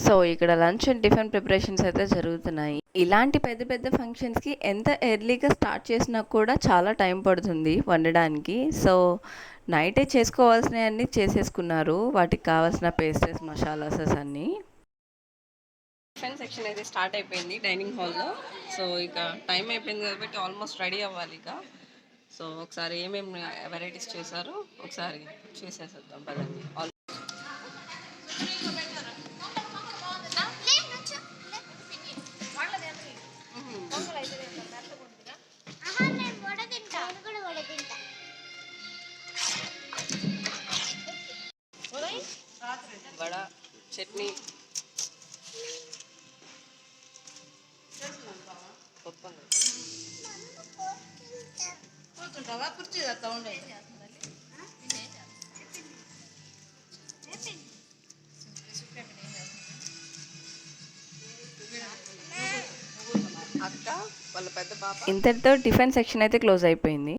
So ఇక్కడ lunch and tiffin preparations అయితే జరుగుతున్నాయి. ఇలాంటి పెద్ద పెద్ద ఫంక్షన్స్కి ఎంత ఎర్లీగా స్టార్ట్ చేసినా కూడా చాలా టైం పడుతుంది వండడానికి. సో నైటే చేసుకోవాల్సినవన్నీ చేసేసుకున్నారు, వాటికి కావాల్సిన పేస్ట్రీస్ మసాలాసెస్ అన్నీ. టిఫిన్ సెక్షన్ అయితే స్టార్ట్ అయిపోయింది డైనింగ్ హాల్లో. సో ఇక టైం అయిపోయింది కాబట్టి ఆల్మోస్ట్ రెడీ అవ్వాలి ఇక. సో ఒకసారి ఏమేమి వెరైటీస్ చేశారో ఒకసారి చూసేసేద్దాం పదండి. వడ, చట్నీ, అక్క వాళ్ళ పెద్ద పాప. ఇంతటితో టిఫిన్ సెక్షన్ అయితే క్లోజ్ అయిపోయింది.